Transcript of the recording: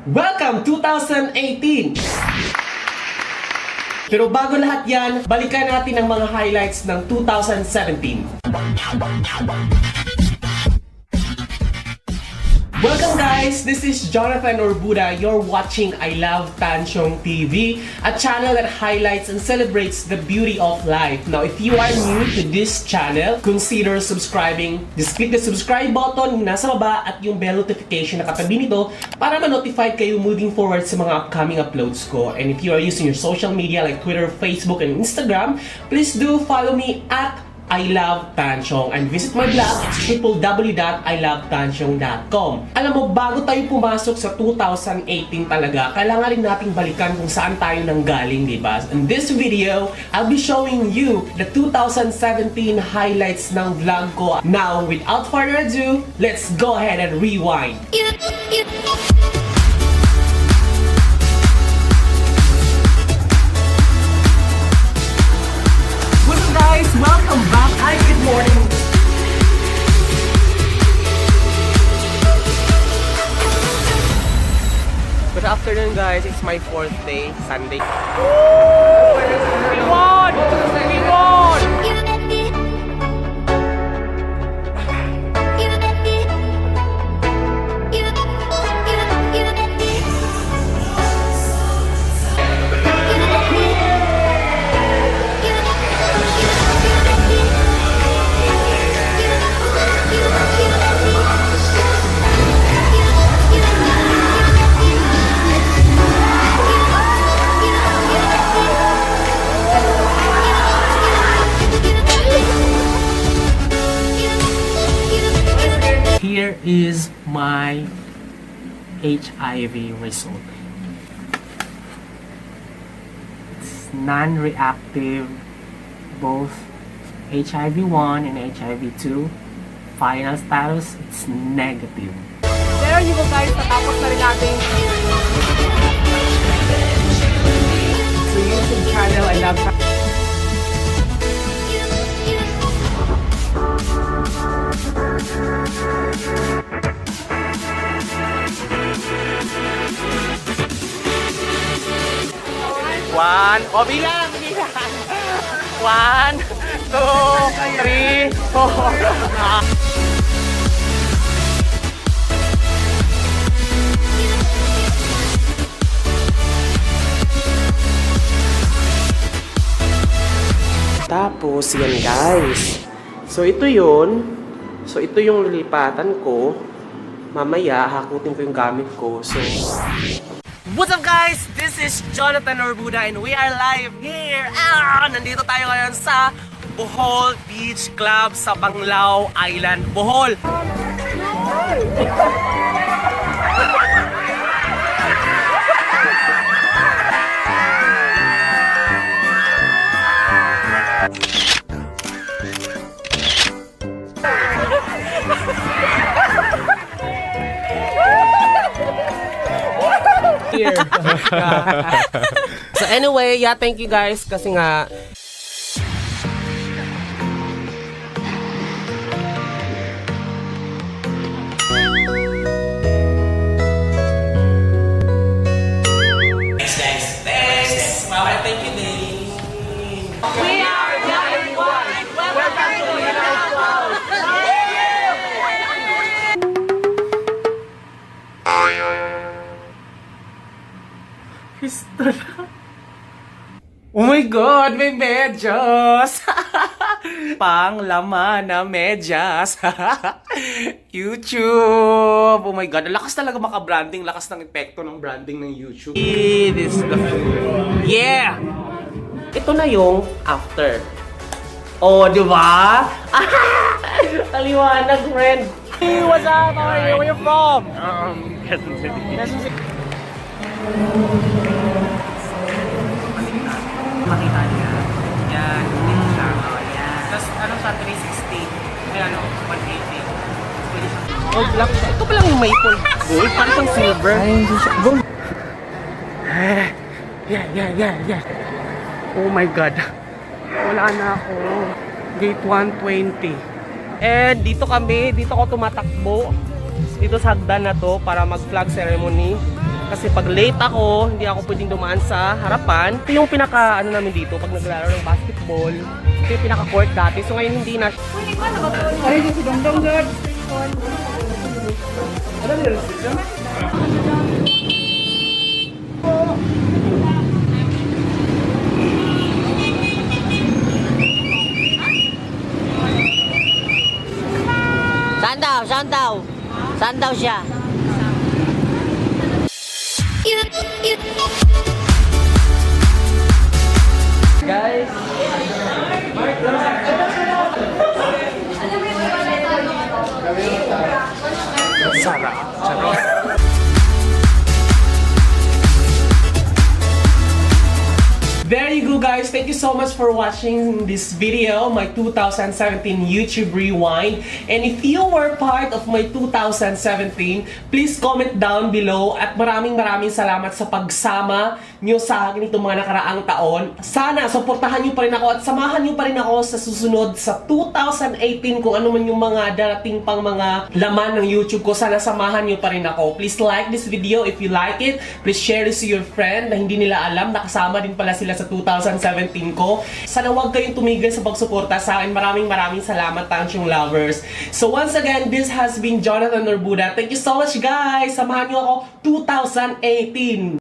Welcome 2018! Pero bago lahat yan, balikan natin ang mga highlights ng 2017. Welcome guys! This is Jonathan Orbuda. You're watching I Love Tansyong TV, a channel that highlights and celebrates the beauty of life. Now, if you are new to this channel, consider subscribing. Just click the subscribe button yung nasa baba at yung bell notification na katabi nito para ma-notify kayo moving forward sa mga upcoming uploads ko. And if you are using your social media like Twitter, Facebook, and Instagram, please do follow me at I Love Tansyong and visit my blog at www.ilovetansyong.com. Alam mo, bago tayo pumasok sa 2018 talaga, kailangan rin nating balikan kung saan tayo nanggaling, diba? In this video, I'll be showing you the 2017 highlights ng vlog ko. Now, without further ado, let's go ahead and rewind. Guys, welcome back. Hi, good morning. Good afternoon, guys. It's my 4th day, Sunday. We won! We won! Here is my HIV result. It's non-reactive, both HIV-1 and HIV-2. Final status, it's negative. There you go guys, natapos na rin natin. So YouTube channel, I love One, bilang. 1, 2, 3, 4. Tapos, yan guys. So, ito yun. So, ito yung lilipatan ko. Mamaya, hakutin ko yung gamit ko. So, what's up guys? This is Jonathan Orbuda and we are live here. Nandito tayo ngayon sa Bohol Beach Club sa Panglao Island, Bohol. Here. So anyway, yeah, thank you guys kasi nga Thanks. Wow, thank you, Dave. We are Young One. Welcome to Young One. Oh my God, may medyas! Panglaman na medyas! YouTube! Oh my God, lakas talaga maka-branding, lakas ng epekto ng branding ng YouTube. This is the food. Yeah! Ito na yung after. Oh, di ba? Kaliwanag, friend! Hey, what's up? How are you? Where you from? Quezon City. Quezon City. Makita niya. Yan, dito siya. Yan. Tapos ano sa 360? Ay ano, 180. Gold black. Ito pa lang yung maple. Gold? Parang pang silver. Ay, hindi siya. Gold. Yeah. Oh my God. Wala na ako. Gate 120. And dito kami, dito ako tumatakbo. Dito sa hagdan na to para mag-flag ceremony. kasi pag late ako, hindi ako pwedeng dumaan sa harapan. Ito yung pinaka ano namin dito pag naglalaro ng basketball. Ito yung pinaka court dati. So ngayon hindi na. Ay, si Dongdong God. Ano nila restriction? Saan daw? Saan daw? Saan daw siya? Guys, sarap. Charot. There you go guys, thank you so much for watching this video, my 2017 YouTube Rewind. And if you were part of my 2017, please comment down below at maraming salamat sa pagsama nyo sa akin itong mga nakaraang taon. Sana suportahan nyo pa rin ako at samahan nyo pa rin ako sa susunod sa 2018 kung ano man yung mga darating pang mga laman ng YouTube ko. Sana samahan nyo pa rin ako. Please like this video if you like it. Please share this to your friend na hindi nila alam nakasama din pala sila sa 2017 ko. Sana huwag kayong tumigil sa pagsuporta sa akin. Maraming salamat, Tansyong lovers. So once again, this has been Jonathan Orbuda. Thank you so much guys. Samahan nyo ako 2018.